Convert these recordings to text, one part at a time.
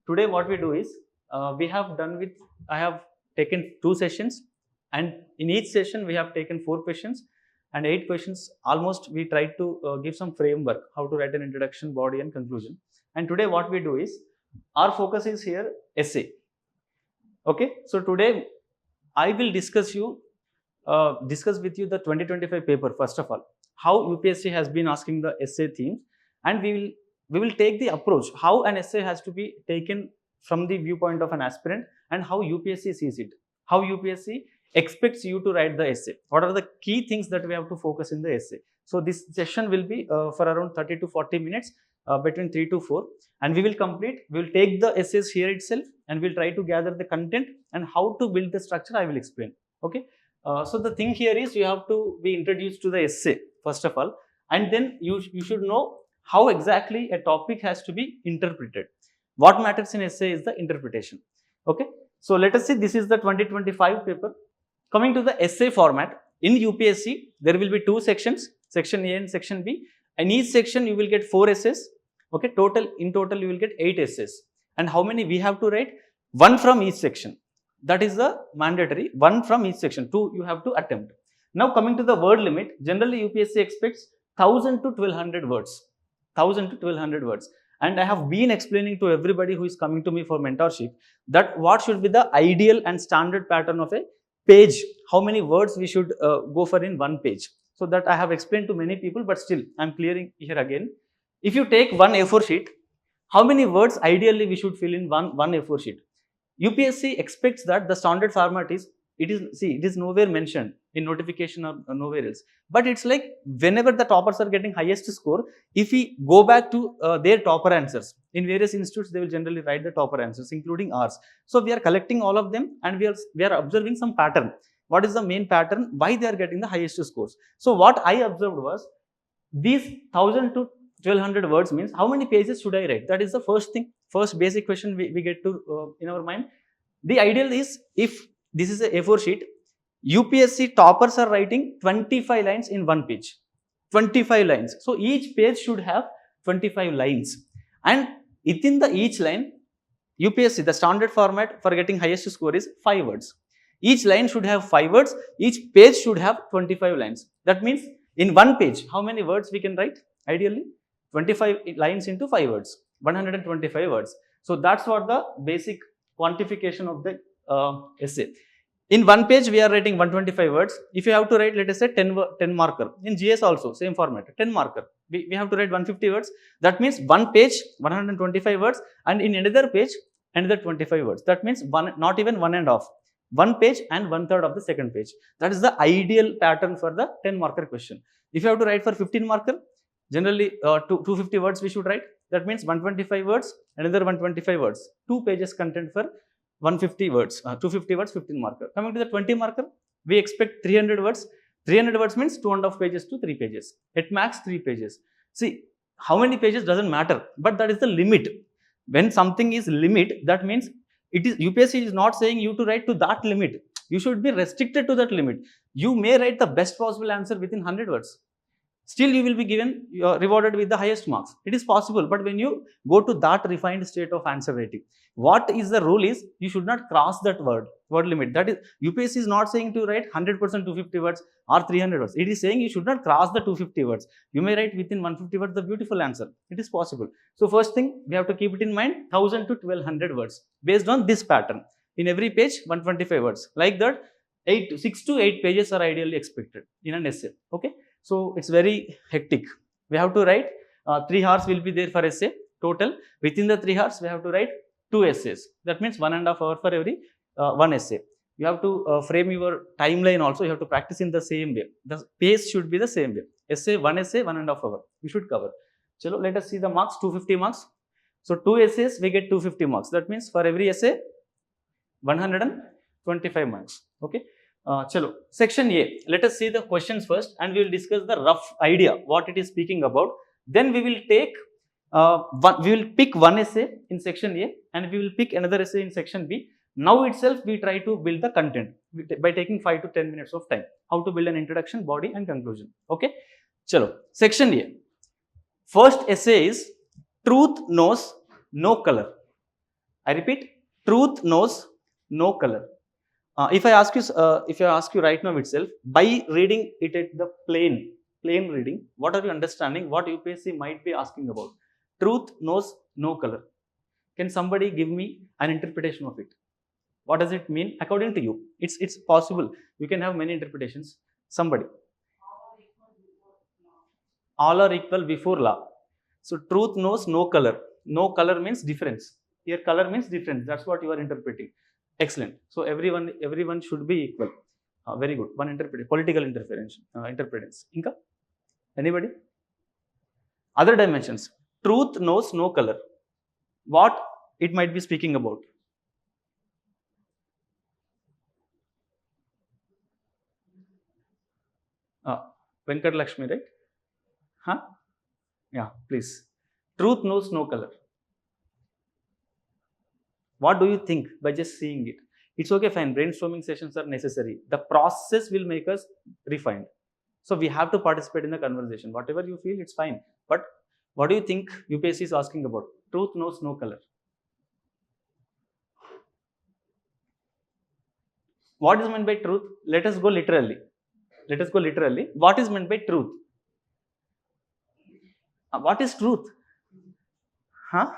today what we do is I have taken 2 sessions, and in each session we have taken 4 questions and 8 questions. Almost we tried to give some framework how to write an introduction, body and conclusion. And today what we do is our focus is here essay. Okay, so today I will discuss with you the 2025 paper. First of all, how UPSC has been asking the essay themes, and we will take the approach how an essay has to be taken from the viewpoint of an aspirant, and how UPSC sees it, how UPSC expects you to write the essay. What are the key things that we have to focus in the essay? So this session will be for around 30 to 40 minutes, between 3 to 4, and we will take the essays here itself, and we'll try to gather the content, and how to build the structure I will explain. Okay. So the thing here is you have to be introduced to the essay first of all, and then you should know how exactly a topic has to be interpreted. What matters in essay is the interpretation. Okay. So let us see, this is the 2025 paper. Coming to the essay format, in UPSC, there will be 2 sections, section A and section B. In each section, you will get 4 essays. Okay, in total, you will get 8 essays. And how many we have to write? 1 from each section. That is the mandatory, 1 from each section. 2 you have to attempt. Now coming to the word limit, generally UPSC expects 1000 to 1200 words. 1000 to 1200 words. And I have been explaining to everybody who is coming to me for mentorship that what should be the ideal and standard pattern of a page, how many words we should go for in 1 page. So that I have explained to many people, but still I am clearing here again. If you take 1 A4 sheet, how many words ideally we should fill in one A4 sheet? UPSC expects that the standard format is, it is nowhere mentioned in notification or nowhere else. But it's like whenever the toppers are getting highest score, if we go back to their topper answers, in various institutes they will generally write the topper answers, including ours. So we are collecting all of them, and we are observing some pattern. What is the main pattern? Why they are getting the highest scores? So what I observed was, these 1000 to 1200 words means how many pages should I write? That is the first thing, first basic question we get to in our mind. The ideal is, if this is a A4 sheet, UPSC toppers are writing 25 lines in 1 page. 25 lines. So each page should have 25 lines. And within each line, UPSC, the standard format for getting highest score is 5 words. Each line should have 5 words. Each page should have 25 lines. That means in 1 page, how many words we can write? Ideally, 25 lines into 5 words, 125 words. So that's what the basic quantification of the essay. In 1 page, we are writing 125 words. If you have to write, let us say 10 marker. In GS also, same format, 10 marker. We have to write 150 words. That means 1 page, 125 words, and in another page, another 25 words. That means not even 1.5. 1 page and 1/3 of the second page. That is the ideal pattern for the 10 marker question. If you have to write for 15 marker, generally 250 words we should write. That means 125 words, another 125 words. 2 pages content for 150 words, 250 words, 15 marker. Coming to the 20 marker, we expect 300 words. 300 words means 2.5 pages to 3 pages. At max 3 pages. See, how many pages doesn't matter, but that is the limit. When something is limit, that means UPSC is not saying you to write to that limit. You should be restricted to that limit. You may write the best possible answer within 100 words. Still you will be rewarded with the highest marks. It is possible, but when you go to that refined state of answer writing, what is the rule is, you should not cross that word limit. That is, UPSC is not saying to write 100% 250 words or 300 words. It is saying you should not cross the 250 words. You may write within 150 words the beautiful answer. It is possible. So first thing, we have to keep it in mind, 1000 to 1200 words based on this pattern. In every page, 125 words. Like that, 6 to 8 pages are ideally expected in an essay. Okay. So it's very hectic. We have to write 3 hours will be there for essay total. Within the 3 hours, we have to write 2 essays. That means 1.5 hour for every 1 essay. You have to frame your timeline also. You have to practice in the same way. The pace should be the same way. One essay, 1.5 hour. We should cover. Chalo, let us see the marks, 250 marks. So 2 essays, we get 250 marks. That means for every essay, 125 marks. Okay. Chalo, section A. Let us see the questions first, and we will discuss the rough idea what it is speaking about. Then we will take we will pick 1 essay in section A, and we will pick another essay in section B. Now itself we try to build the content by taking 5 to 10 minutes of time. How to build an introduction, body and conclusion. Okay. Chalo, section A. First essay is Truth Knows No Color. I repeat, truth knows no color. If I ask you right now itself, by reading it at the plain reading, what are you understanding? What UPSC might be asking about? Truth knows no color. Can somebody give me an interpretation of it? What does it mean according to you? It's possible. You can have many interpretations. Somebody. All are equal before law. So truth knows no color. No color means difference. Here color means difference. That's what you are interpreting. Excellent. So everyone should be equal. Very good. One interpretation. Political interference. Interference. Inka? Anybody? Other dimensions. Truth knows no color. What it might be speaking about? Venkat Lakshmi, right? Huh? Yeah, please. Truth knows no color. What do you think by just seeing it? It's okay, fine. Brainstorming sessions are necessary. The process will make us refined. So we have to participate in the conversation. Whatever you feel, it's fine. But what do you think UPSC is asking about? Truth knows no color. What is meant by truth? Let us go literally. What is meant by truth? What is truth? Huh?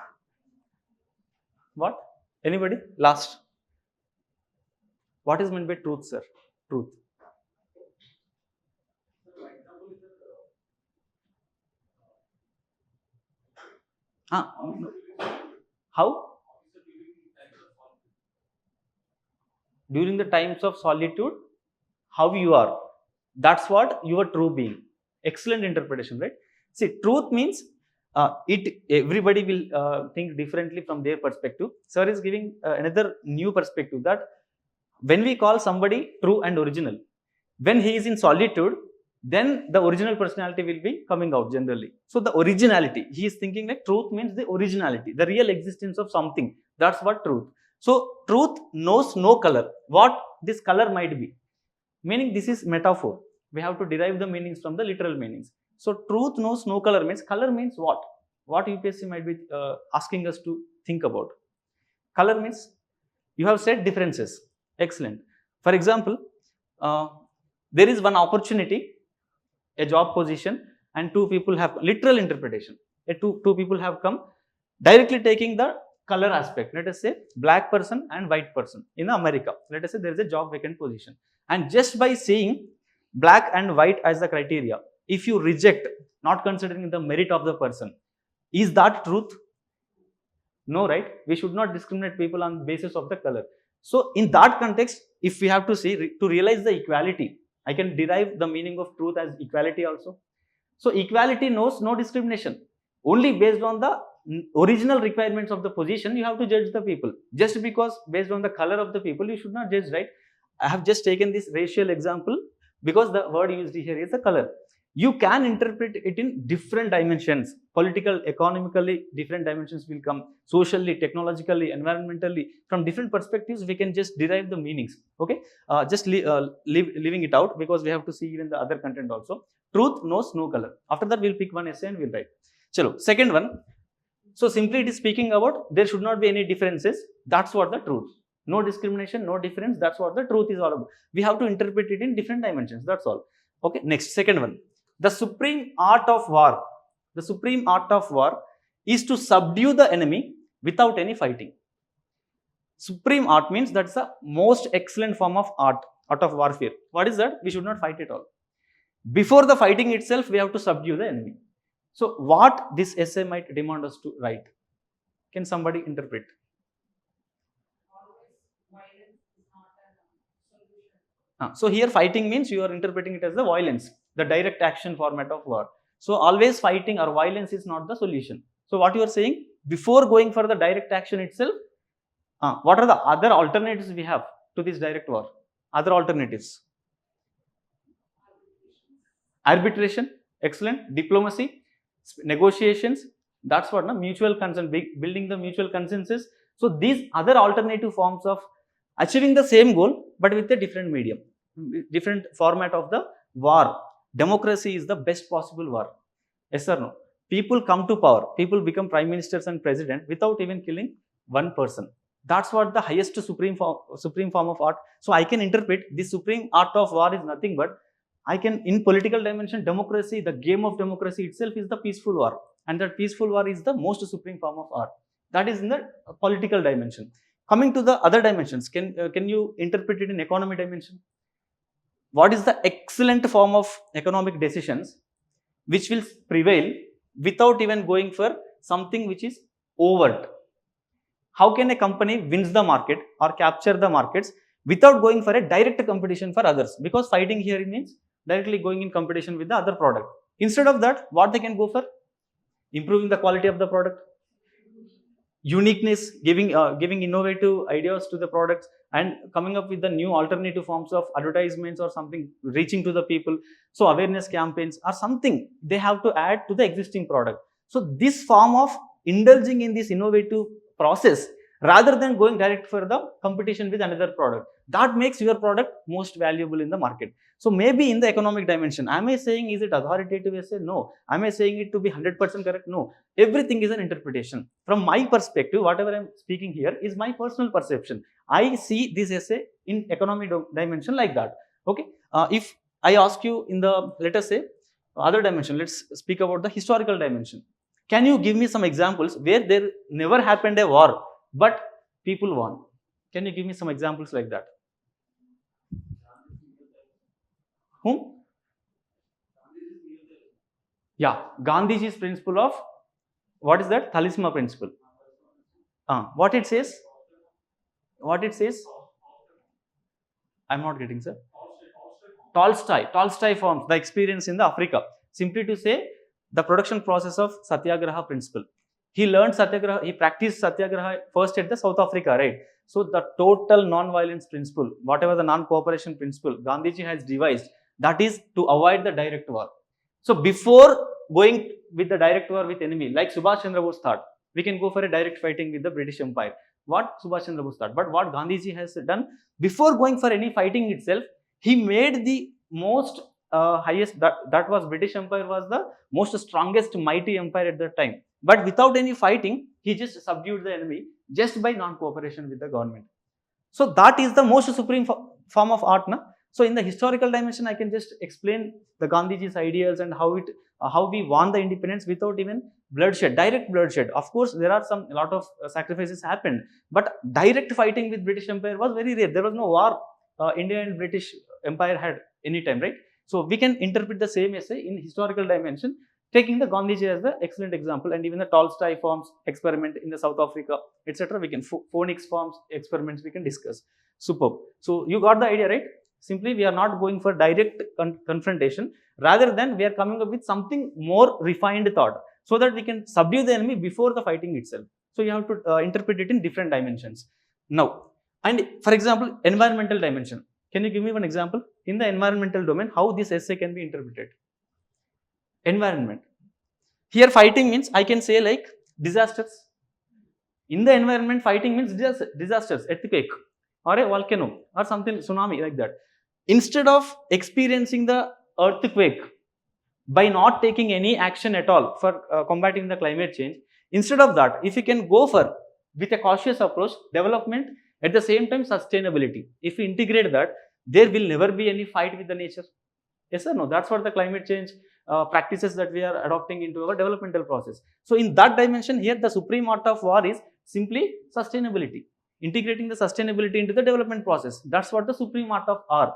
What? Anybody? Last. What is meant by truth, sir? Truth. How? During the times of solitude, how you are. That's what your true being. Excellent interpretation, right? See, truth means everybody will think differently from their perspective. Sir is giving another new perspective that when we call somebody true and original, when he is in solitude, then the original personality will be coming out generally. So the originality, he is thinking like truth means the originality, the real existence of something. That's what truth. So truth knows no color. What this color might be? Meaning this is metaphor. We have to derive the meanings from the literal meanings. So truth knows no color means what? What UPSC might be asking us to think about. Color means you have said differences. Excellent. For example, there is one opportunity, a job position, and two people have literal interpretation. Two people have come directly taking the color aspect. Let us say black person and white person in America. Let us say there is a job vacant position, and just by seeing black and white as the criteria, if you reject, not considering the merit of the person, is that truth? No, right? We should not discriminate people on the basis of the color. So in that context, if we have to see, to realize the equality, I can derive the meaning of truth as equality also. So equality knows no discrimination. Only based on the original requirements of the position, you have to judge the people. Just because based on the color of the people, you should not judge, right? I have just taken this racial example because the word used here is the color. You can interpret it in different dimensions. Political, economically, different dimensions will come. Socially, technologically, environmentally, from different perspectives, we can just derive the meanings. Okay, just leaving it out because we have to see even the other content also. Truth knows no color. After that, we'll pick one essay and we'll write. Chalo, second one. So simply it is speaking about there should not be any differences. That's what the truth. No discrimination, no difference. That's what the truth is all about. We have to interpret it in different dimensions. That's all. Okay, next, second one. The supreme art of war. The supreme art of war is to subdue the enemy without any fighting. Supreme art means that's the most excellent form of art of warfare. What is that? We should not fight at all. Before the fighting itself, we have to subdue the enemy. So what this essay might demand us to write? Can somebody interpret? So here fighting means you are interpreting it as the violence, the direct action format of war. So always fighting or violence is not the solution. So what you are saying, before going for the direct action itself, what are the other alternatives we have to this direct war? Other alternatives? Arbitration, excellent. Diplomacy, negotiations, that's what, mutual consent, building the mutual consensus. So these other alternative forms of achieving the same goal but with a different medium, different format of the war. Democracy is the best possible war. Yes or no? People come to power, people become prime ministers and president without even killing one person. That's what the highest supreme form of art. So I can interpret this supreme art of war is nothing but, I can, in political dimension, democracy, the game of democracy itself is the peaceful war, and that peaceful war is the most supreme form of art. That is in the political dimension. Coming to the other dimensions, can you interpret it in economy dimension? What is the excellent form of economic decisions which will prevail without even going for something which is overt? How can a company wins the market or capture the markets without going for a direct competition for others? Because fighting here means directly going in competition with the other product. Instead of that, what they can go for? Improving the quality of the product, uniqueness, giving innovative ideas to the products, and coming up with the new alternative forms of advertisements or something, reaching to the people. So awareness campaigns or something they have to add to the existing product. So this form of indulging in this innovative process rather than going direct for the competition with another product, that makes your product most valuable in the market. So maybe in the economic dimension, am I saying is it authoritative essay? No. Am I saying it to be 100% correct? No. Everything is an interpretation. From my perspective, whatever I am speaking here is my personal perception. I see this essay in economic dimension like that. Okay. If I ask you in the, let us say, other dimension, let's speak about the historical dimension. Can you give me some examples where there never happened a war, but people won? Can you give me some examples like that? Whom? Yeah, Gandhiji's principle of, what is that? Talisman principle. What it says? What it says? I'm not getting, sir. Tolstoy forms the experience in the Africa. Simply to say, the production process of Satyagraha principle. He learned Satyagraha, he practiced Satyagraha first at the South Africa, right? So the total non-violence principle, whatever the non-cooperation principle Gandhiji has devised, that is to avoid the direct war. So before going with the direct war with enemy, like Subhash Chandra Bose thought, we can go for a direct fighting with the British Empire. What Subhash Chandra Bose thought, but what Gandhiji has done, before going for any fighting itself, he made the most highest, that was British Empire was the most strongest mighty empire at that time. But without any fighting, he just subdued the enemy just by non-cooperation with the government. So that is the most supreme form of art, na? So in the historical dimension, I can just explain the Gandhiji's ideals and how we won the independence without even bloodshed, direct bloodshed. Of course, there are a lot of sacrifices happened, but direct fighting with British Empire was very rare. There was no war India and British Empire had any time, right? So we can interpret the same essay in historical dimension, taking the Gandhiji as the excellent example, and even the Tolstoy forms experiment in the South Africa, etc. We can phonics forms experiments we can discuss. Superb. So you got the idea, right? Simply we are not going for direct confrontation, rather than we are coming up with something more refined thought, so that we can subdue the enemy before the fighting itself. So you have to interpret it in different dimensions. Now, and for example, environmental dimension. Can you give me one example in the environmental domain how this essay can be interpreted? Environment. Here fighting means I can say like disasters. In the environment, fighting means disasters, earthquake or a volcano or something, tsunami like that. Instead of experiencing the earthquake by not taking any action at all for combating the climate change, instead of that, if you can go for with a cautious approach, development, at the same time sustainability, if we integrate that, there will never be any fight with the nature. Yes or no? That's what the climate change practices that we are adopting into our developmental process. So in that dimension, here the supreme art of war is simply sustainability, integrating the sustainability into the development process. That's what the supreme art of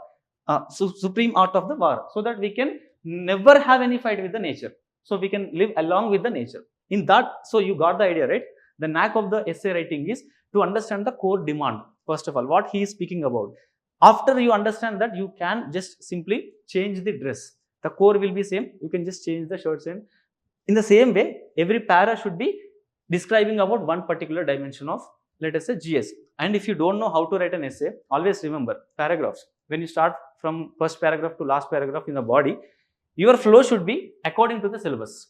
supreme art of the war, so that we can never have any fight with the nature. So we can live along with the nature. In that, so you got the idea, right? The knack of the essay writing is to understand the core demand. First of all, what he is speaking about. After you understand that, you can just simply change the dress. The core will be same. You can just change the shirts, and in the same way, every para should be describing about one particular dimension of, let us say, GS. And if you don't know how to write an essay, always remember paragraphs. When you start from first paragraph to last paragraph in the body, your flow should be according to the syllabus.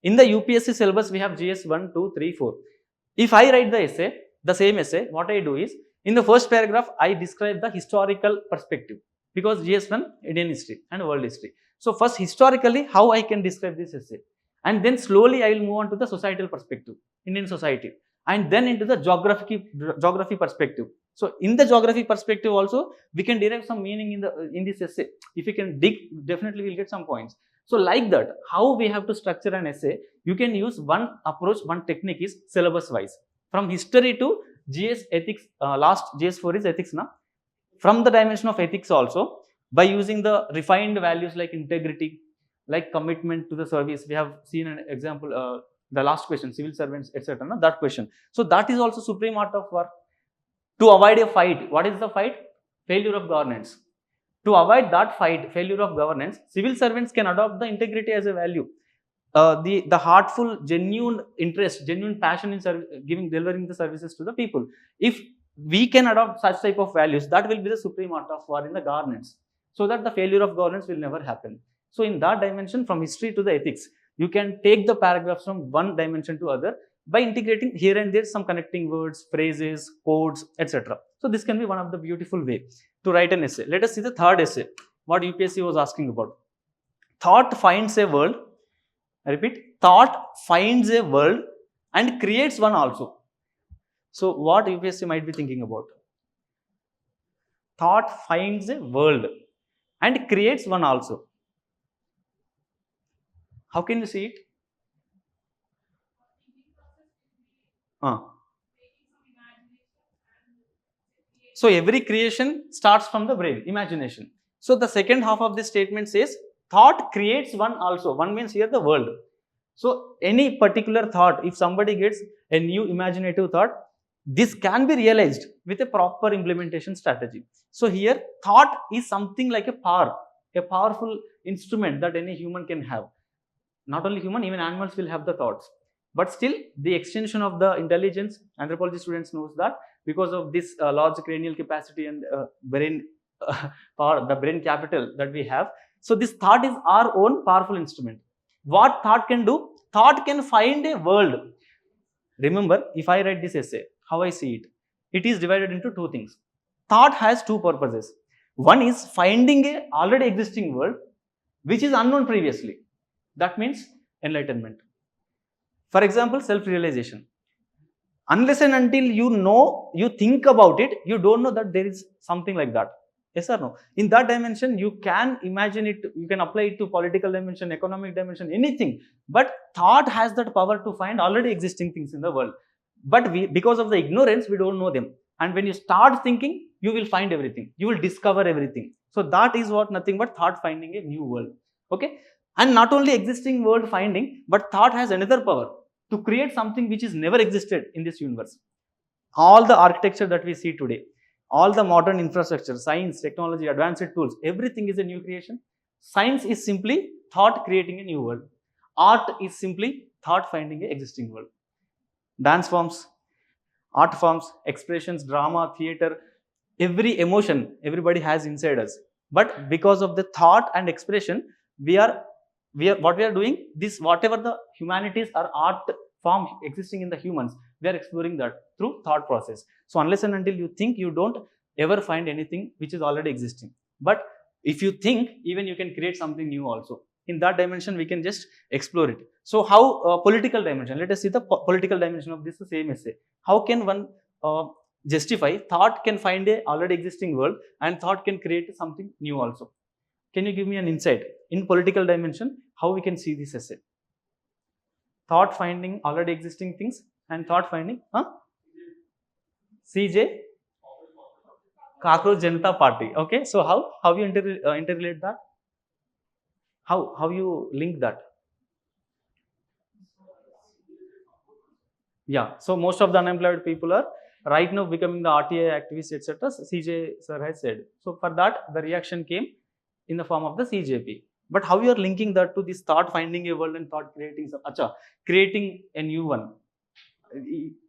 In the UPSC syllabus, we have GS 1, 2, 3, 4. If I write the essay, the same essay, what I do is, in the first paragraph, I describe the historical perspective, because GS1, Indian history and world history. So first, historically, how I can describe this essay, and then slowly I will move on to the societal perspective, Indian society. and then into the geography perspective. So in the geography perspective also, we can derive some meaning in this essay. If we can dig, definitely we'll get some points. So like that, how we have to structure an essay, you can use one approach, one technique is syllabus wise. From history to GS ethics, last GS4 is ethics now. From the dimension of ethics also, by using the refined values like integrity, like commitment to the service. We have seen an example, the last question, civil servants, etc. That question. So that is also supreme art of war. To avoid a fight, what is the fight? Failure of governance. To avoid that fight, failure of governance, civil servants can adopt the integrity as a value. The heartful, genuine interest, genuine passion in delivering the services to the people. If we can adopt such type of values, that will be the supreme art of war in the governance, so that the failure of governance will never happen. So in that dimension, from history to the ethics, you can take the paragraphs from one dimension to other by integrating here and there some connecting words, phrases, codes, etc. So this can be one of the beautiful way to write an essay. Let us see the third essay, what UPSC was asking about. Thought finds a world, I repeat, thought finds a world and creates one also. So what UPSC might be thinking about? Thought finds a world and creates one also. How can you see it? So every creation starts from the brain, imagination. So the second half of this statement says, thought creates one also. One means here the world. So any particular thought, if somebody gets a new imaginative thought, this can be realized with a proper implementation strategy. So here thought is something like a power, a powerful instrument that any human can have. Not only human, even animals will have the thoughts. But still, the extension of the intelligence, anthropology students knows that because of this large cranial capacity and brain power, the brain capital that we have. So this thought is our own powerful instrument. What thought can do? Thought can find a world. Remember, if I write this essay, how I see it, it is divided into two things. Thought has two purposes. One is finding a already existing world which is unknown previously. That means enlightenment. For example, self-realization. Unless and until you think about it, you don't know that there is something like that. Yes or no? In that dimension, you can imagine it, you can apply it to political dimension, economic dimension, anything. But thought has that power to find already existing things in the world. But because of the ignorance, we don't know them. And when you start thinking, you will find everything. You will discover everything. So that is what nothing but thought finding a new world. Okay? And not only existing world finding, but thought has another power to create something which is never existed in this universe. All the architecture that we see today, all the modern infrastructure, science, technology, advanced tools, everything is a new creation. Science is simply thought creating a new world. Art is simply thought finding an existing world. Dance forms, art forms, expressions, drama, theater, every emotion everybody has inside us. But because of the thought and expression, what we are doing, this whatever the humanities or art form existing in the humans, we are exploring that through thought process. So unless and until you think, you don't ever find anything which is already existing. But if you think, even you can create something new also. In that dimension, we can just explore it. So how political dimension, let us see the political dimension of this same essay. How can one justify thought can find a already existing world and thought can create something new also? Can you give me an insight in political dimension, how we can see this essay? Thought finding already existing things and thought finding, CJ, Cockroach Janata Party. Okay, so how you interrelate that? How you link that? Yeah, so most of the unemployed people are right now becoming the RTI activists, etc. CJ sir has said. So for that, the reaction came in the form of the CJP. But how you are linking that to this thought finding a world and thought creating some, creating a new one?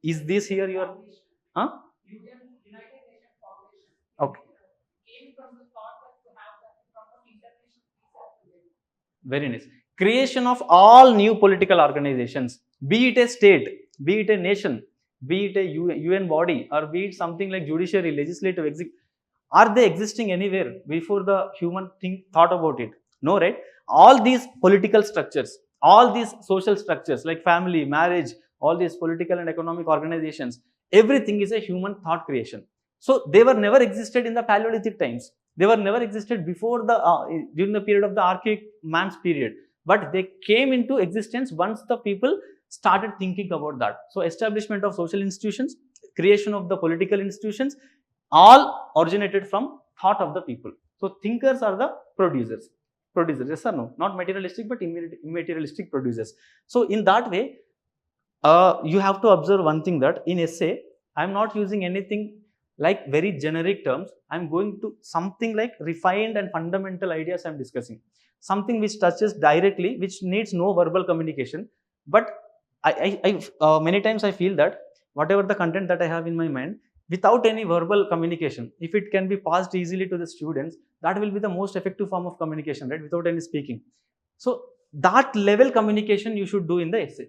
Is this here your, Okay. Very nice. Creation of all new political organizations, be it a state, be it a nation, be it a UN body, or be it something like judiciary, legislative, executive. Are they existing anywhere before the human thought about it? No, right? All these political structures, all these social structures like family, marriage, all these political and economic organizations, everything is a human thought creation. So they were never existed in the Paleolithic times. They were never existed before the during the period of the archaic man's period, but they came into existence once the people started thinking about that. So establishment of social institutions, creation of the political institutions, all originated from thought of the people. So thinkers are the producers. Producers, yes or no? Not materialistic, but immaterialistic producers. So in that way, you have to observe one thing, that in essay, I am not using anything like very generic terms. I am going to something like refined and fundamental ideas I am discussing. Something which touches directly, which needs no verbal communication. But many times I feel that whatever the content that I have in my mind, without any verbal communication, if it can be passed easily to the students, that will be the most effective form of communication, right? Without any speaking. So that level communication you should do in the essay.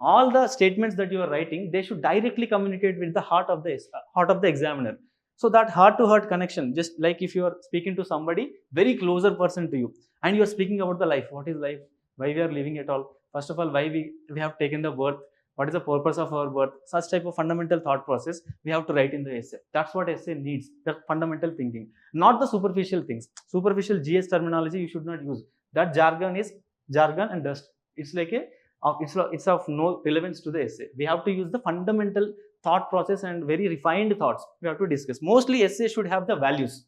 All the statements that you are writing, they should directly communicate with the heart of the examiner. So that heart-to-heart connection, just like if you are speaking to somebody, very closer person to you, and you are speaking about the life, what is life, why we are living at all, first of all, why we have taken the birth, what is the purpose of our birth, such type of fundamental thought process we have to write in the essay. That's what essay needs, that fundamental thinking, not the superficial things. Superficial GS terminology you should not use. That jargon is jargon and dust. It's like it's of no relevance to the essay. We have to use the fundamental thought process and very refined thoughts we have to discuss. Mostly essay should have the values.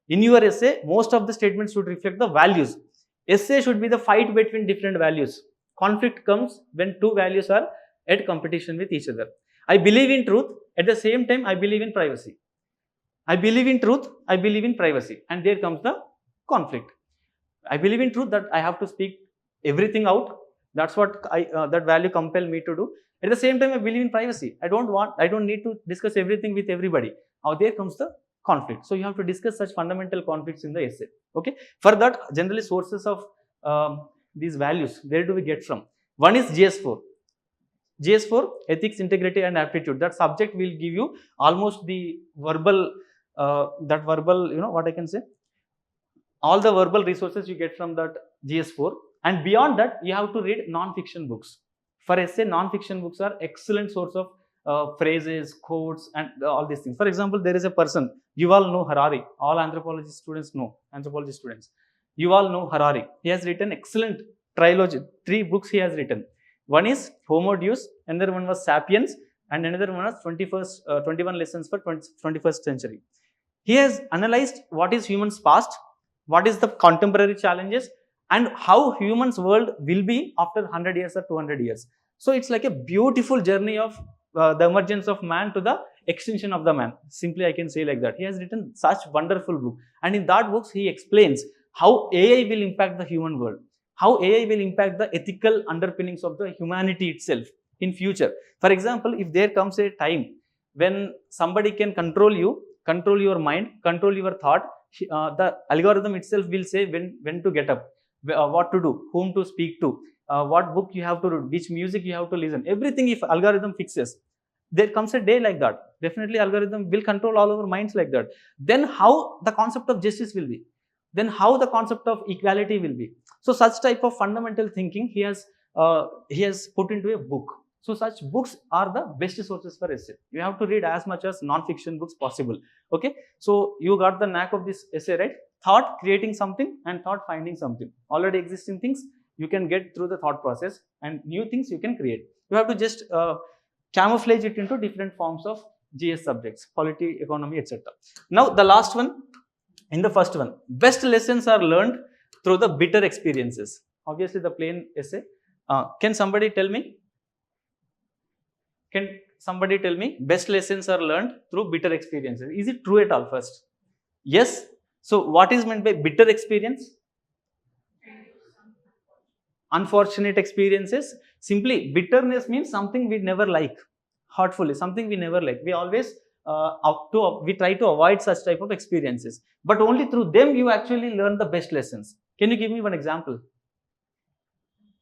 In your essay, most of the statements should reflect the values. Essay should be the fight between different values. Conflict comes when two values are at competition with each other. I believe in truth, at the same time I believe in privacy. I believe in truth, I believe in privacy, and there comes the conflict. I believe in truth, that I have to speak everything out. That's what that value compel me to do. At the same time, I believe in privacy. I don't need to discuss everything with everybody. Now there comes the conflict. So you have to discuss such fundamental conflicts in the essay. Okay. For that, generally sources of these values, where do we get from? One is GS4. GS4, ethics, integrity, and aptitude. That subject will give you almost the verbal, what I can say, all the verbal resources you get from that GS4. And beyond that, you have to read non-fiction books. For essay, non-fiction books are excellent source of phrases, quotes, and all these things. For example, there is a person, Yuval Noah Harari. All anthropology students know, anthropology students. Yuval Noah Harari. He has written excellent trilogy, 3 books he has written. One is Homo Deus, another one was Sapiens, and another one was 21 Lessons for 21st Century. He has analyzed what is humans' past, what is the contemporary challenges, and how humans' world will be after 100 years or 200 years. So it's like a beautiful journey of the emergence of man to the extinction of the man. Simply I can say like that. He has written such wonderful book, and in that books he explains how AI will impact the human world, how AI will impact the ethical underpinnings of the humanity itself in future. For example, if there comes a time when somebody can control you, control your mind, control your thought, the algorithm itself will say when to get up, what to do, whom to speak to, what book you have to read, which music you have to listen. Everything if algorithm fixes, there comes a day like that. Definitely algorithm will control all our minds like that. Then how the concept of justice will be? Then how the concept of equality will be? So such type of fundamental thinking he has put into a book. So such books are the best sources for essay. You have to read as much as non-fiction books possible. Okay. So you got the knack of this essay, right? Thought creating something and thought finding something. Already existing things you can get through the thought process, and new things you can create. You have to just camouflage it into different forms of GS subjects, polity, economy, etc. Now the last one, in the first one, best lessons are learned through the bitter experiences. Obviously the plain essay. Can somebody tell me? Can somebody tell me best lessons are learned through bitter experiences? Is it true at all first? Yes. So what is meant by bitter experience? Unfortunate experiences. Simply bitterness means something we never like. Hurtfully, something we never like. We always we try to avoid such type of experiences. But only through them you actually learn the best lessons. Can you give me one example?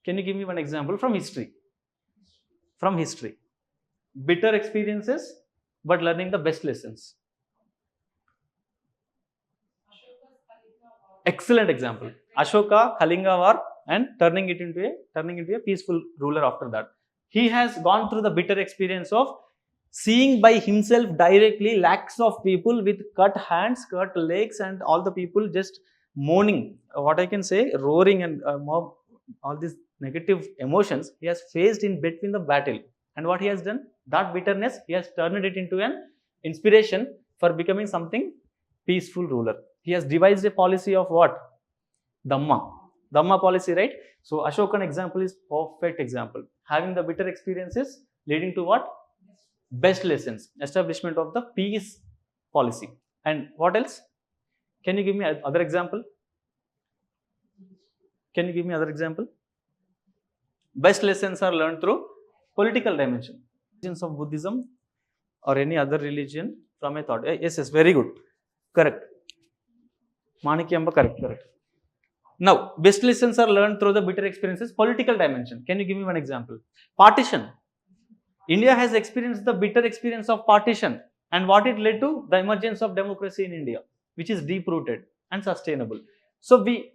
Can you give me one example from history? From history. Bitter experiences, but learning the best lessons. Excellent example. Ashoka, Kalinga War, and turning into a peaceful ruler after that. He has gone through the bitter experience of seeing by himself directly lakhs of people with cut hands, cut legs, and all the people just moaning, what I can say, roaring, and all these negative emotions he has faced in between the battle. And what he has done, that bitterness, he has turned it into an inspiration for becoming something peaceful ruler. He has devised a policy of what? Dhamma policy, right? So Ashokan example is perfect example. Having the bitter experiences leading to what? Best lessons. Establishment of the peace policy. And what else? Can you give me other example? Can you give me other example? Best lessons are learned through political dimension. Religions of Buddhism or any other religion from a thought. Yes, very good. Correct. Manikyamba, correct. Now, best lessons are learned through the bitter experiences, political dimension. Can you give me one example? Partition. India has experienced the bitter experience of partition, and what it led to? The emergence of democracy in India, which is deep-rooted and sustainable. So we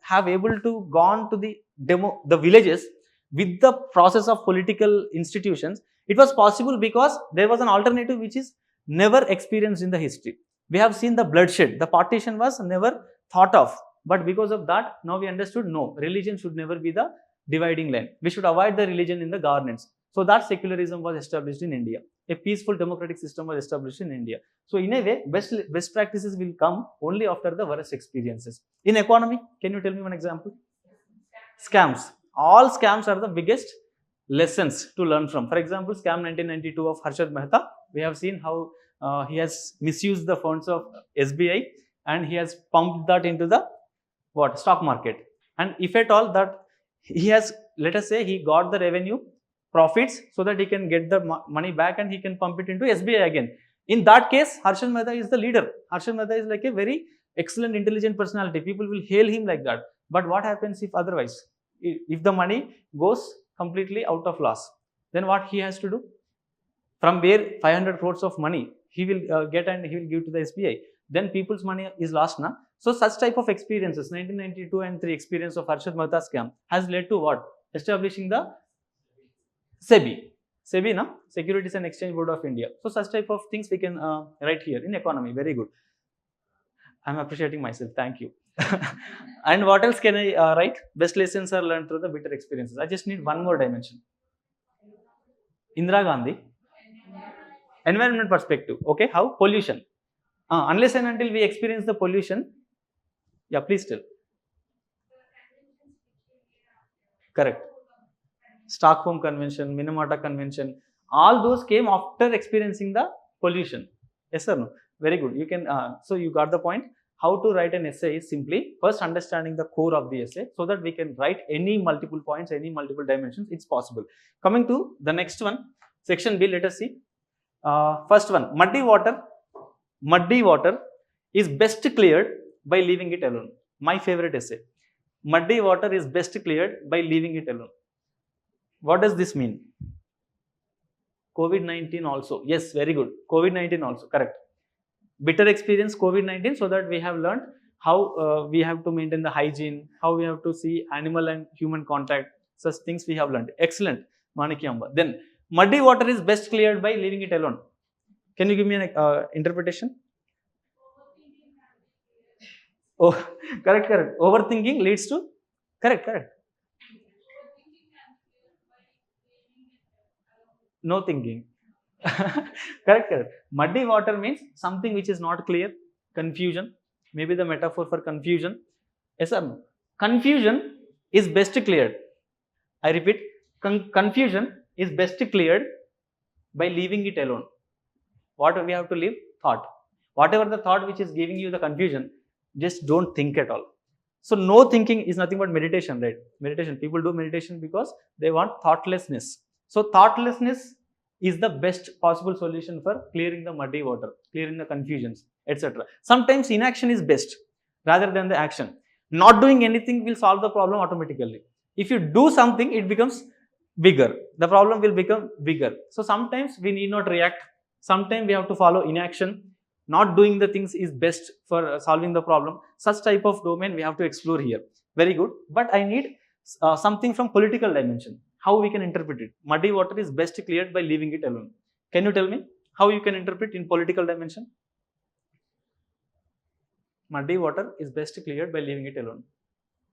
have able to gone to the villages with the process of political institutions. It was possible because there was an alternative which is never experienced in the history. We have seen the bloodshed. The partition was never thought of, but because of that, now we understood, no, religion should never be the dividing line. We should avoid the religion in the governance. So that secularism was established in India. A peaceful democratic system was established in India. So in a way, best practices will come only after the worst experiences. In economy, can you tell me one example? Scams. All scams are the biggest lessons to learn from. For example, scam 1992 of Harshad Mehta. We have seen how he has misused the funds of SBI and he has pumped that into the stock market. And if at all that he has, let us say, he got the revenue profits so that he can get the money back and he can pump it into SBI again. In that case, Harshad Mehta is the leader. Harshad Mehta is like a very excellent, intelligent personality. People will hail him like that. But what happens if otherwise? If the money goes completely out of loss, then what he has to do? From where 500 crores of money he will get and he will give to the SBI. Then people's money is lost now. So such type of experiences, 1992 and 3 experience of Harshad Mehta scam has led to what? Establishing the SEBI, na? Securities and Exchange Board of India. So such type of things we can write here in economy. Very good. I'm appreciating myself. Thank you. And what else can I write? Best lessons are learned through the bitter experiences. I just need one more dimension. Indira Gandhi. Environment perspective. Okay, how? Pollution. Unless and until we experience the pollution. Yeah, please tell. Correct. Stockholm Convention, Minamata Convention, all those came after experiencing the pollution. Yes or no? Very good. You can, so you got the point. How to write an essay is simply first understanding the core of the essay so that we can write any multiple points, any multiple dimensions. It's possible. Coming to the next one, section B, let us see. First one, muddy water. Muddy water is best cleared by leaving it alone. My favorite essay. Muddy water is best cleared by leaving it alone. What does this mean? COVID-19 also. Yes, very good. COVID-19 also. Correct. Bitter experience COVID-19 so that we have learned how we have to maintain the hygiene, how we have to see animal and human contact. Such things we have learned. Excellent. Manikyamba. Then, muddy water is best cleared by leaving it alone. Can you give me an interpretation? Oh, correct. Overthinking leads to? Correct. No thinking. Correct. Muddy water means something which is not clear, confusion, maybe the metaphor for confusion. Yes or no? Confusion is best cleared. I repeat, confusion is best cleared by leaving it alone. What we have to leave? Thought. Whatever the thought which is giving you the confusion, just don't think at all. So no thinking is nothing but meditation, right? Meditation. People do meditation because they want thoughtlessness. So thoughtlessness is the best possible solution for clearing the muddy water, clearing the confusions, etc. Sometimes inaction is best rather than the action. Not doing anything will solve the problem automatically. If you do something, it becomes bigger. The problem will become bigger. So sometimes we need not react. Sometimes we have to follow inaction. Not doing the things is best for solving the problem. Such type of domain we have to explore here. Very good. But I need something from political dimension. How we can interpret it? Muddy water is best cleared by leaving it alone. Can you tell me how you can interpret in political dimension? Muddy water is best cleared by leaving it alone.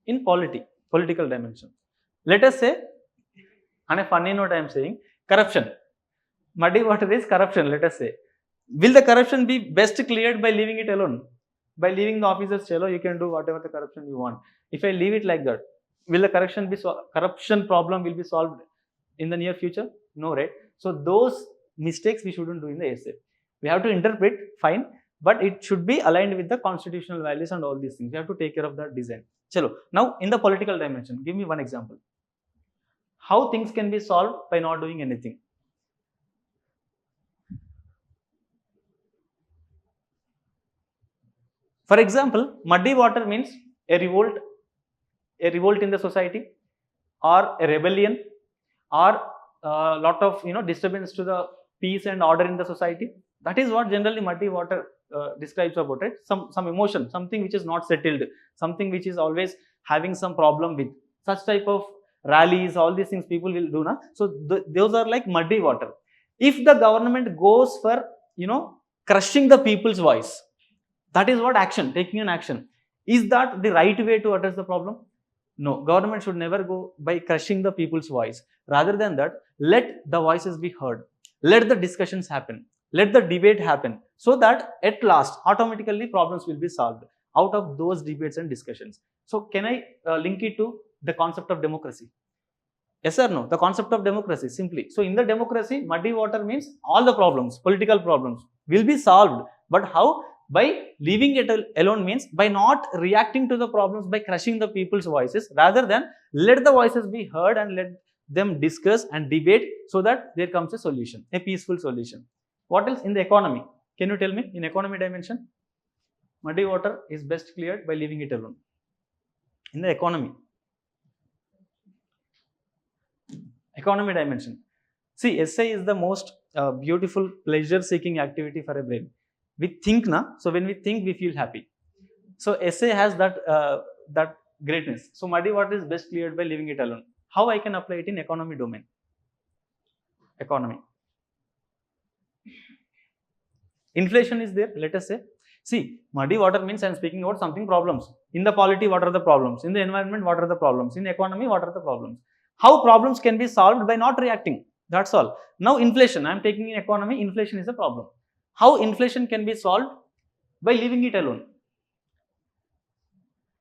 In political dimension. Let us say, on a funny note I am saying, corruption. Muddy water is corruption, let us say. Will the corruption be best cleared by leaving it alone? By leaving the officers, chalo, you can do whatever the corruption you want. If I leave it like that, will the corruption problem will be solved in the near future? No, right? So those mistakes we shouldn't do in the essay. We have to interpret, fine, but it should be aligned with the constitutional values and all these things. We have to take care of that design. Chalo. Now, in the political dimension, give me one example. How things can be solved by not doing anything. For example, muddy water means a revolt in the society, or a rebellion, or a lot of disturbance to the peace and order in the society. That is what generally muddy water describes about it. Some emotion, something which is not settled, something which is always having some problem with. Such type of rallies, all these things people will do. So those are like muddy water. If the government goes for crushing the people's voice, that is what action, taking an action. Is that the right way to address the problem? No, government should never go by crushing the people's voice. Rather than that, let the voices be heard. Let the discussions happen. Let the debate happen, so that at last, automatically problems will be solved out of those debates and discussions. So can I link it to the concept of democracy? Yes or no? The concept of democracy, simply. So in the democracy, muddy water means all the problems, political problems will be solved. But how? By leaving it alone means by not reacting to the problems, by crushing the people's voices, rather than let the voices be heard and let them discuss and debate, so that there comes a solution, a peaceful solution. What else in the economy? Can you tell me in economy dimension? Muddy water is best cleared by leaving it alone. In the economy dimension. See, essay is the most beautiful pleasure-seeking activity for a brain. We think, so when we think, we feel happy. So essay has that greatness. So muddy water is best cleared by leaving it alone. How I can apply it in economy domain? Economy. Inflation is there, let us say. See, muddy water means I am speaking about something problems. In the polity, what are the problems? In the environment, what are the problems? In economy, what are the problems? How problems can be solved by not reacting? That's all. Now inflation, I am taking in economy, inflation is a problem. How inflation can be solved? By leaving it alone.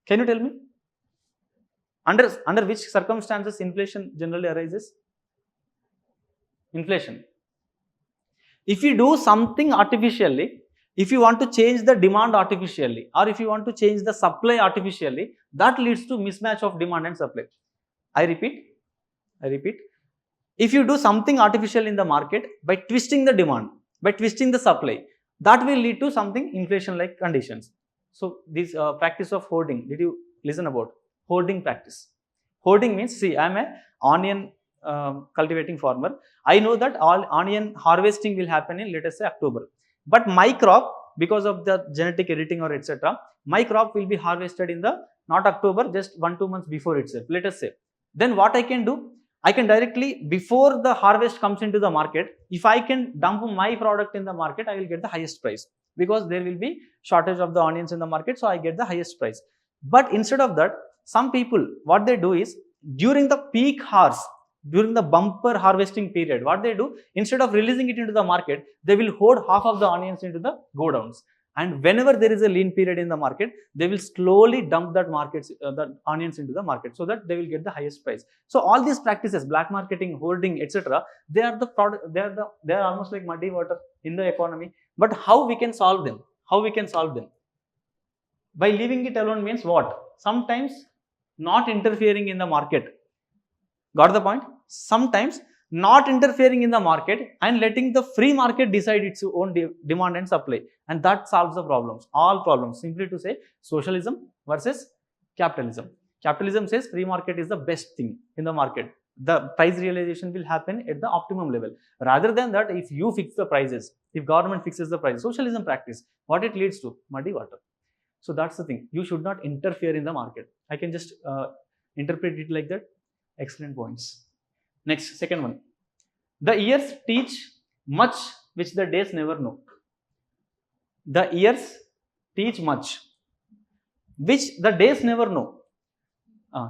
Can you tell me? Under which circumstances inflation generally arises? Inflation. If you do something artificially, if you want to change the demand artificially, or if you want to change the supply artificially, that leads to mismatch of demand and supply. I repeat. If you do something artificial in the market by twisting the demand, by twisting the supply, that will lead to something inflation-like conditions. So this practice of hoarding, did you listen about hoarding practice? Hoarding means, see, I am a onion cultivating farmer. I know that all onion harvesting will happen in, let us say, October. But my crop, because of the genetic editing or etc., my crop will be harvested in the not October, just 1-2 months before itself, let us say. Then what I can do? I can directly, before the harvest comes into the market, if I can dump my product in the market, I will get the highest price, because there will be shortage of the onions in the market, so I get the highest price. But instead of that, some people, what they do is, during the peak hours, during the bumper harvesting period, what they do, instead of releasing it into the market, they will hoard half of the onions into the godowns. And whenever there is a lean period in the market, they will slowly dump that the onions into the market, so that they will get the highest price. So all these practices, black marketing, hoarding, etc., they are the product. They are almost like muddy water in the economy. But how we can solve them? How we can solve them? By leaving it alone means what? Sometimes not interfering in the market. Got the point? Sometimes not interfering in the market and letting the free market decide its own demand and supply, and that solves the problems, all problems. Simply to say, socialism versus capitalism. Capitalism says free market is the best thing in the market. The price realization will happen at the optimum level. Rather than that, if you fix the prices, if government fixes the price, socialism practice, what it leads to? Muddy water. So that's the thing. You should not interfere in the market. I can just interpret it like that. Excellent points. Next, second one. The years teach much which the days never know. The years teach much which the days never know.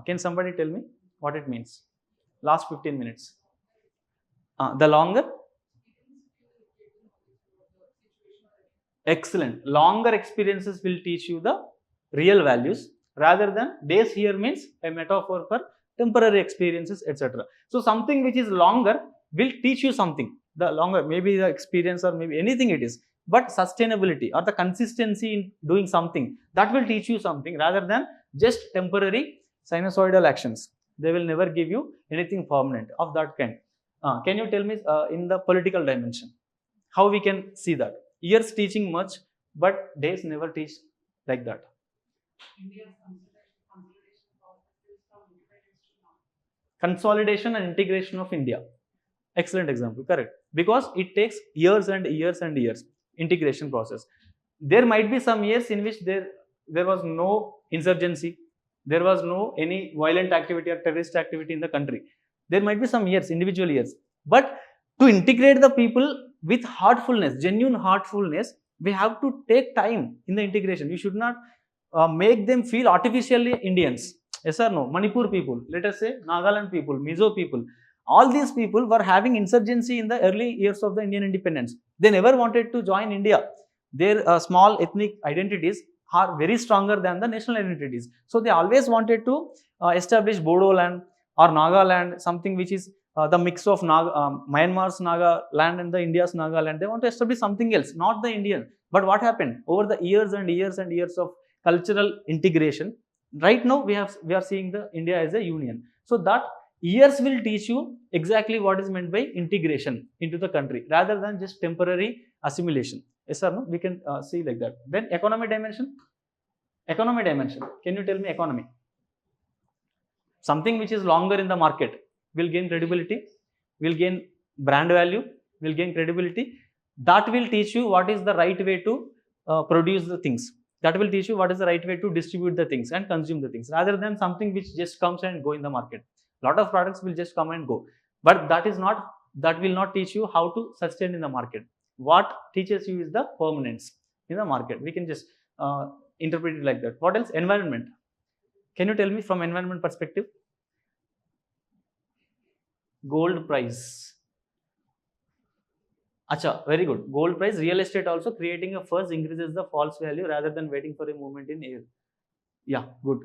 Can somebody tell me what it means? Last 15 minutes. The longer? Excellent. Longer experiences will teach you the real values rather than days here means a metaphor for temporary experiences, etc. So something which is longer will teach you something. The longer, maybe the experience or maybe anything it is, but sustainability or the consistency in doing something, that will teach you something rather than just temporary sinusoidal actions. They will never give you anything permanent of that kind. Can you tell me in the political dimension, how we can see that? Years teaching much, but days never teach like that. Consolidation and integration of India. Excellent example, correct. Because it takes years and years and years, integration process. There might be some years in which there was no insurgency, there was no any violent activity or terrorist activity in the country. There might be some years, individual years. But to integrate the people with heartfulness, genuine heartfulness, we have to take time in the integration. You should not make them feel artificially Indians. Yes or no? Manipur people, let us say Nagaland people, Mizo people, all these people were having insurgency in the early years of the Indian independence. They never wanted to join India. Their small ethnic identities are very stronger than the national identities. So they always wanted to establish Bodo land or Nagaland, something which is the mix of Myanmar's Naga land and the India's Naga land. They want to establish something else, not the Indian. But what happened? Over the years and years and years of cultural integration, right now we are seeing the India as a union. So that years will teach you exactly what is meant by integration into the country rather than just temporary assimilation. Yes or no? We can see like that. Then economy dimension. Economy dimension. Can you tell me economy? Something which is longer in the market will gain credibility, will gain brand value, will gain credibility. That will teach you what is the right way to produce the things. That will teach you what is the right way to distribute the things and consume the things rather than something which just comes and go in the market. Lot of products will just come and go, but that will not teach you how to sustain in the market. What teaches you is the permanence in the market. We can just interpret it like that. What else? Environment. Can you tell me from environment perspective? Gold price. Acha, very good. Gold price, real estate also creating a fuzz increases the false value rather than waiting for a movement in air. Yeah, good.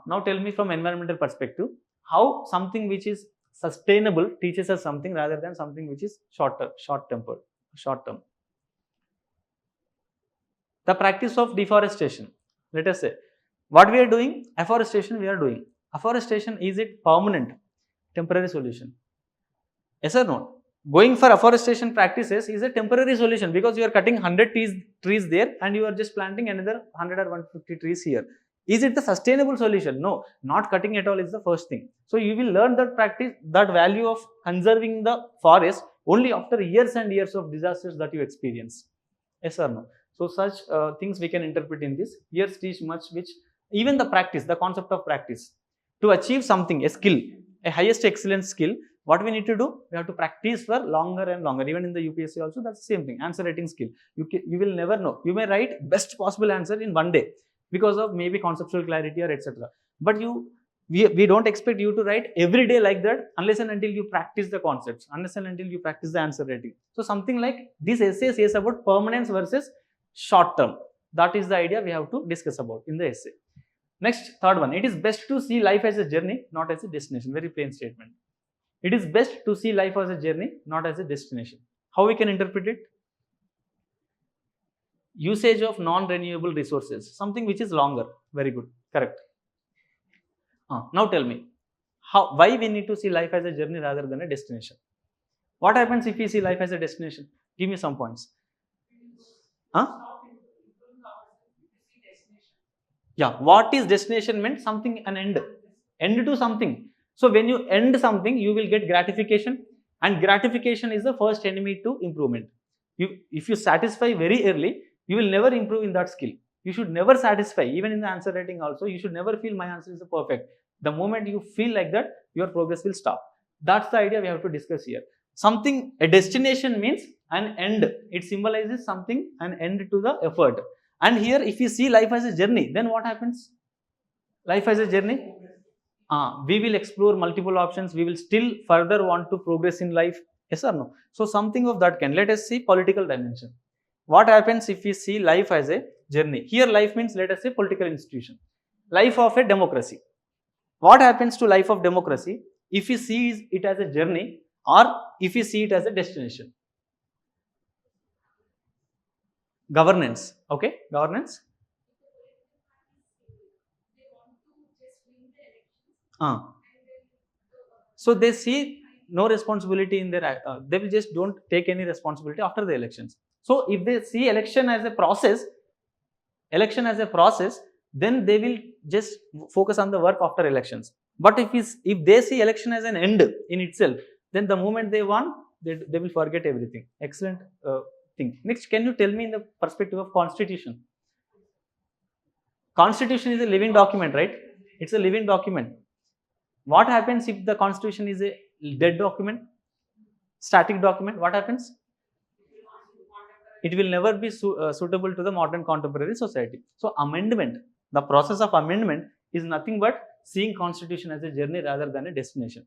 Now tell me from environmental perspective, how something which is sustainable teaches us something rather than something which is short term. The practice of deforestation. Let us say, what we are doing, afforestation we are doing. Afforestation, is it permanent? Temporary solution. Yes or no? Going for afforestation practices is a temporary solution because you are cutting 100 trees there and you are just planting another 100 or 150 trees here. Is it the sustainable solution? No, not cutting at all is the first thing. So you will learn that practice, that value of conserving the forest only after years and years of disasters that you experience. Yes or no? So such things we can interpret in this. Years teach much, which even the practice, the concept of practice. To achieve something, a skill, a highest excellence skill, what we need to do? We have to practice for longer and longer. Even in the UPSC also, that's the same thing. Answer writing skill. You will never know. You may write best possible answer in one day because of maybe conceptual clarity or etc. But we don't expect you to write every day like that unless and until you practice the concepts, unless and until you practice the answer writing. So something like this essay says about permanence versus short term. That is the idea we have to discuss about in the essay. Next, third one. It is best to see life as a journey, not as a destination. Very plain statement. It is best to see life as a journey, not as a destination. How we can interpret it? Usage of non-renewable resources, something which is longer. Very good, correct. Now tell me, why we need to see life as a journey rather than a destination? What happens if we see life as a destination? Give me some points. Yeah, what is destination meant? Something, an end to something. So when you end something, you will get gratification, and gratification is the first enemy to improvement. If you satisfy very early, you will never improve in that skill. You should never satisfy. Even in the answer writing also, you should never feel my answer is perfect. The moment you feel like that, your progress will stop. That's the idea we have to discuss here. Something, a destination means an end. It symbolizes something, an end to the effort. And here, if you see life as a journey, then what happens? Life as a journey, we will explore multiple options. We will still further want to progress in life. Yes or no? So something of that kind. Let us see political dimension. What happens if we see life as a journey? Here life means, let us say, political institution. Life of a democracy. What happens to life of democracy if we see it as a journey or if we see it as a destination? Governance. Okay, governance. So they see no responsibility in their, they will just don't take any responsibility after the elections. So if they see election as a process, then they will just focus on the work after elections. But if they see election as an end in itself, then the moment they won, they will forget everything. Excellent thing. Next, can you tell me in the perspective of constitution? Constitution is a living document, right? It's a living document. What happens if the constitution is a dead document, static document? What happens? It will never be suitable to the modern contemporary society. So amendment, the process of amendment is nothing but seeing constitution as a journey rather than a destination.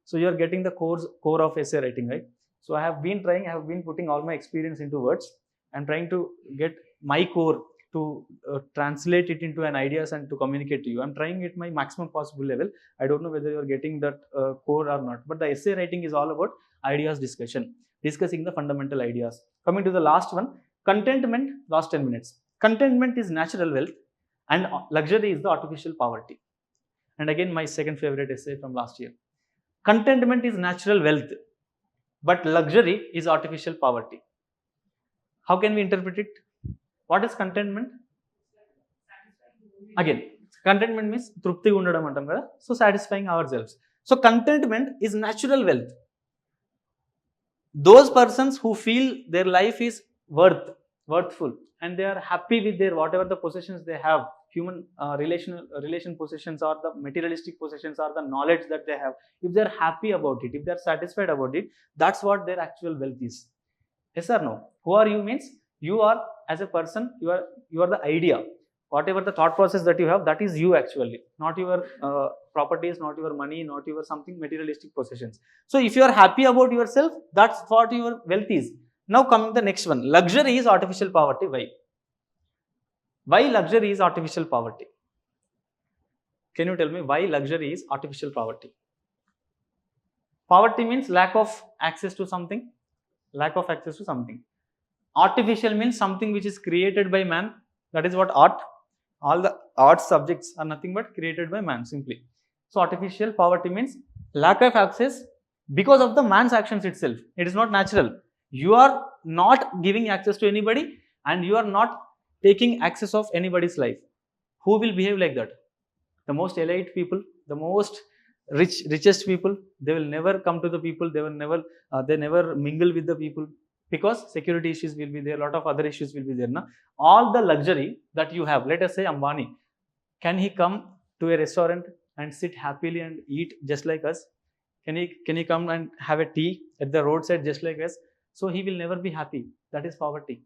So you are getting the core of essay writing, right? So I have been putting all my experience into words and trying to get my core to translate it into an ideas and to communicate to you. I'm trying it my maximum possible level. I don't know whether you're getting that core or not, but the essay writing is all about ideas discussion, discussing the fundamental ideas. Coming to the last one, contentment, last 10 minutes. Contentment is natural wealth and luxury is the artificial poverty. And again, my second favorite essay from last year. Contentment is natural wealth, but luxury is artificial poverty. How can we interpret it? What is contentment? Again, contentment means trupti undadam antam kada. So satisfying ourselves. So contentment is natural wealth. Those persons who feel their life is worthful and they are happy with their whatever the possessions they have, human relation possessions or the materialistic possessions or the knowledge that they have, if they are happy about it, if they are satisfied about it, that's what their actual wealth is. Yes or no? Who are you means you are as a person, you are the idea. Whatever the thought process that you have, that is you actually, not your properties, not your money, not your something materialistic possessions. So if you are happy about yourself, that's what your wealth is. Now coming to the next one, luxury is artificial poverty. Why? Why luxury is artificial poverty? Can you tell me why luxury is artificial poverty? Poverty means lack of access to something. Lack of access to something. Artificial means something which is created by man. That is what art. All the art subjects are nothing but created by man simply. So artificial poverty means lack of access because of the man's actions itself. It is not natural. You are not giving access to anybody and you are not taking access of anybody's life. Who will behave like that? The most elite people, the most richest people, they will never come to the people. They will never, they never mingle with the people because security issues will be there. A lot of other issues will be there. Na? All the luxury that you have, let us say Ambani, can he come to a restaurant and sit happily and eat just like us? Can he come and have a tea at the roadside just like us? So he will never be happy. That is poverty.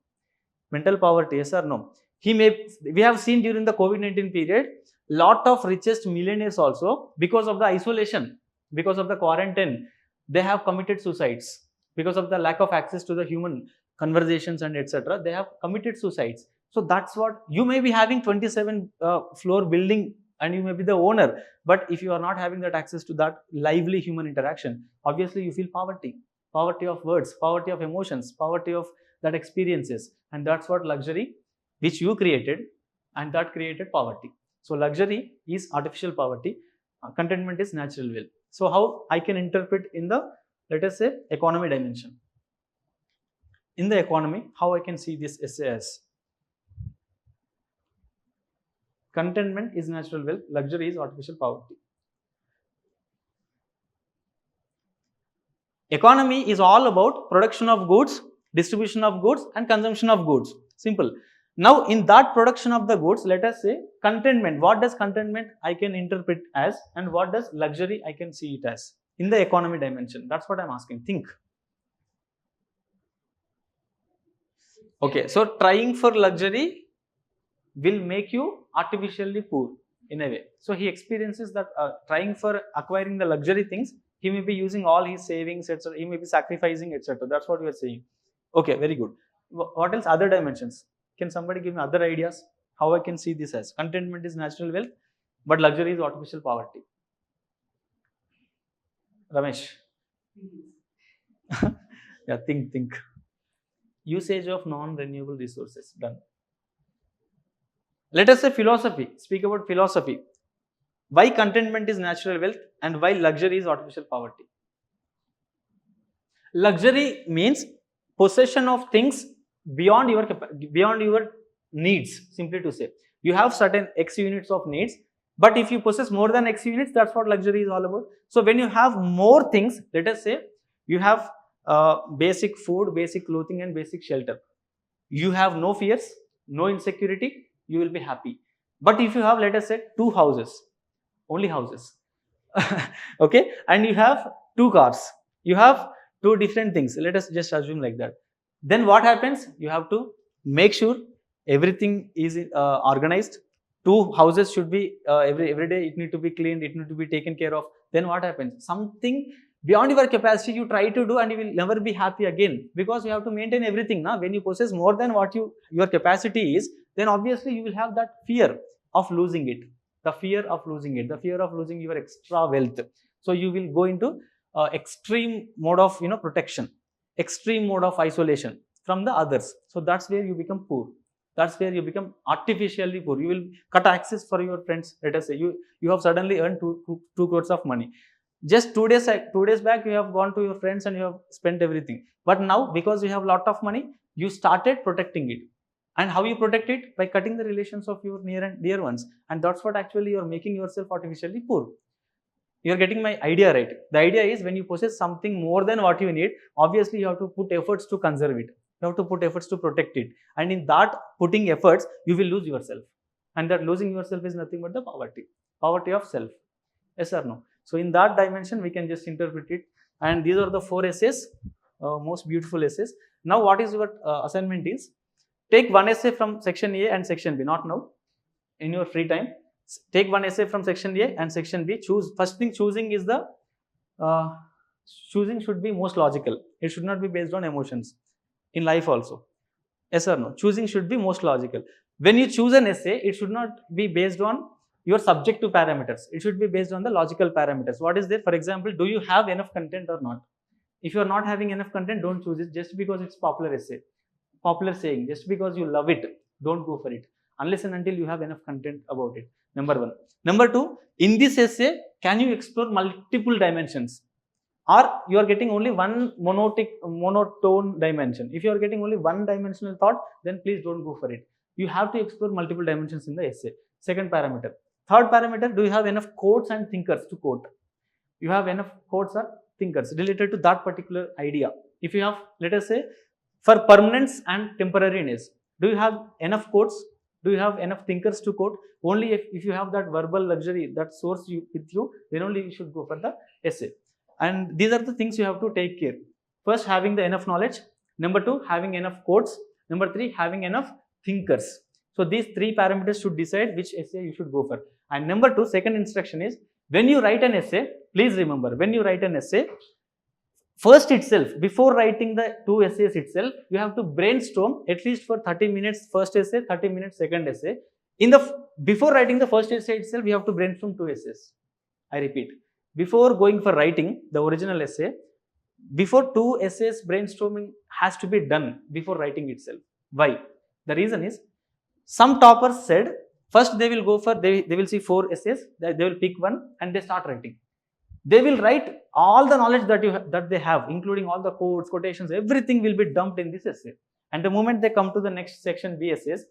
Mental poverty, yes or no? We have seen during the COVID-19 period, lot of richest millionaires also, because of the isolation, because of the quarantine, they have committed suicides. Because of the lack of access to the human conversations and etc., they have committed suicides. So that's what, you may be having 27 floor building and you may be the owner, but if you are not having that access to that lively human interaction, obviously you feel poverty. Poverty of words, poverty of emotions, poverty of that experiences, and that's what luxury which you created, and that created poverty. So luxury is artificial poverty, contentment is natural wealth. So how I can interpret in the, let us say, economy dimension. In the economy, how I can see this essay as contentment is natural wealth, luxury is artificial poverty. Economy is all about production of goods, distribution of goods and consumption of goods. Simple. Now in that production of the goods, let us say contentment. What does contentment I can interpret as, and what does luxury I can see it as in the economy dimension? That's what I'm asking. Think. Okay, so trying for luxury will make you artificially poor in a way. So he experiences that trying for acquiring the luxury things, he may be using all his savings, etc. He may be sacrificing, etc. That's what we are saying. Okay, very good. What else? Other dimensions. Can somebody give me other ideas? How I can see this as? Contentment is natural wealth, but luxury is artificial poverty. Ramesh. Yeah, think. Usage of non-renewable resources. Done. Let us say philosophy. Speak about philosophy. Why contentment is natural wealth and why luxury is artificial poverty? Luxury means possession of things beyond your needs. Simply to say, you have certain X units of needs, but if you possess more than X units, that's what luxury is all about. So when you have more things, let us say you have basic food, basic clothing, and basic shelter. You have no fears, no insecurity. You will be happy. But if you have, let us say, 2 houses, only houses, okay, and you have 2 cars, you have 2 different things. Let us just assume like that. Then what happens? You have to make sure everything is organized. 2 houses should be every day. It need to be cleaned. It need to be taken care of. Then what happens? Something beyond your capacity you try to do, and you will never be happy again, because you have to maintain everything. Now, when you possess more than what your capacity is, then obviously you will have that fear of losing it. The fear of losing it. The fear of losing your extra wealth. So you will go into extreme mode of protection, extreme mode of isolation from the others. So that's where you become poor. That's where you become artificially poor. You will cut access for your friends. Let us say you have suddenly earned 2 crores of money. Just 2 days back, you have gone to your friends and you have spent everything. But now, because you have a lot of money, you started protecting it. And how you protect it? By cutting the relations of your near and dear ones. And that's what actually you're making yourself artificially poor. You're getting my idea right. The idea is, when you possess something more than what you need, obviously you have to put efforts to conserve it. You have to put efforts to protect it. And in that putting efforts, you will lose yourself. And that losing yourself is nothing but the poverty. Poverty of self. Yes or no? So in that dimension, we can just interpret it. And these are the 4 essays, most beautiful essays. Now what is your assignment is, take 1 essay from section A and section B, not now, in your free time. Take 1 essay from section A and section B. Choose. First thing, choosing is the, choosing should be most logical. It should not be based on emotions. In life also. Yes or no? Choosing should be most logical. When you choose an essay, it should not be based on your subjective parameters. It should be based on the logical parameters. What is there? For example, do you have enough content or not? If you are not having enough content, don't choose it just because it's popular essay. Popular saying, just because you love it, don't go for it. Unless and until you have enough content about it. Number 1. Number 2, in this essay, can you explore multiple dimensions? Or you are getting only one monotone dimension. If you are getting only one dimensional thought, then please don't go for it. You have to explore multiple dimensions in the essay. Second parameter. Third parameter, do you have enough quotes and thinkers to quote? You have enough quotes or thinkers related to that particular idea. If you have, let us say, for permanence and temporariness, do you have enough quotes? Do you have enough thinkers to quote? Only if you have that verbal luxury, that source with you, then only you should go for the essay. And these are the things you have to take care. First, having the enough knowledge. Number 2, having enough quotes. Number 3, having enough thinkers. So these 3 parameters should decide which essay you should go for. And number 2, second instruction is, when you write an essay, please remember, when you write an essay, first itself, before writing the 2 essays itself, you have to brainstorm at least for 30 minutes first essay, 30 minutes second essay. Before writing the first essay itself, you have to brainstorm 2 essays. I repeat, before going for writing the original essay, before 2 essays brainstorming has to be done before writing itself. Why? The reason is, some toppers said, first they will go for, they will see 4 essays, they will pick one and they start writing. They will write all the knowledge that they have, including all the quotes, quotations, everything will be dumped in this essay. And the moment they come to the next section, B essays,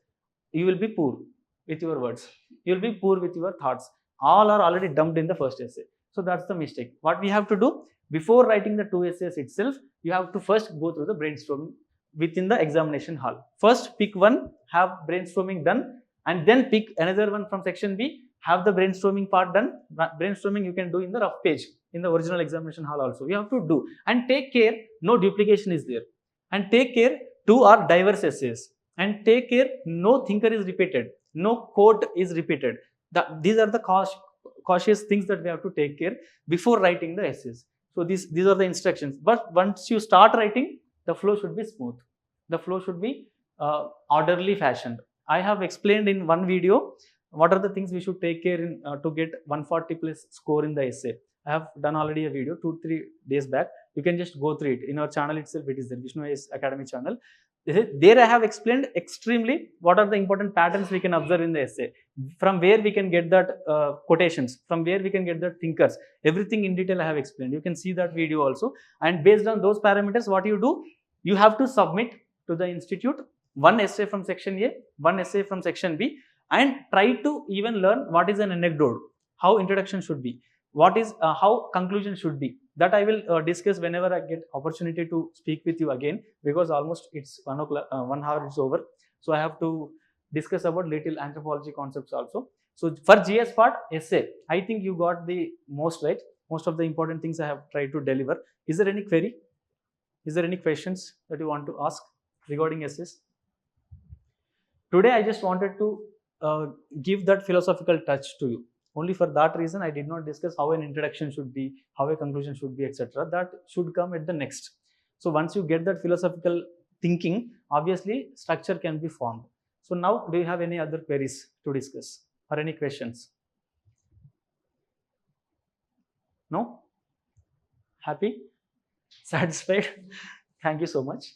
you will be poor with your words. You will be poor with your thoughts. All are already dumped in the first essay. So that's the mistake. What we have to do, before writing the 2 essays itself, you have to first go through the brainstorming within the examination hall. First pick one, have brainstorming done, and then pick another one from section B, have the brainstorming part done. Brainstorming you can do in the rough page in the original examination hall also. You have to do, and take care no duplication is there, and take care two are diverse essays, and take care no thinker is repeated, no quote is repeated. These are the cautious things that we have to take care before writing the essays. So these are the instructions. But once you start writing, the flow should be smooth. The flow should be orderly fashioned. I have explained in one video what are the things we should take care in to get 140 plus score in the essay. I have done already a video 2-3 days back. You can just go through it in our channel itself. It is the Vishnu Academy channel. There I have explained extremely what are the important patterns we can observe in the essay, from where we can get that quotations, from where we can get that thinkers, everything in detail I have explained. You can see that video also, and based on those parameters, what you do, you have to submit to the institute one essay from section A, one essay from section B, and try to even learn what is an anecdote, how introduction should be, what is how conclusion should be. That I will discuss whenever I get opportunity to speak with you again, because almost it's 1 hour is over. So I have to discuss about little anthropology concepts also. So for GS part essay, I think you got the most right. Most of the important things I have tried to deliver. Is there any query? Is there any questions that you want to ask regarding essays? Today I just wanted to give that philosophical touch to you. Only for that reason I did not discuss how an introduction should be, how a conclusion should be, etc. That should come at the next. So once you get that philosophical thinking, obviously structure can be formed. So now, do you have any other queries to discuss or any questions? No? Happy? Satisfied? Thank you so much.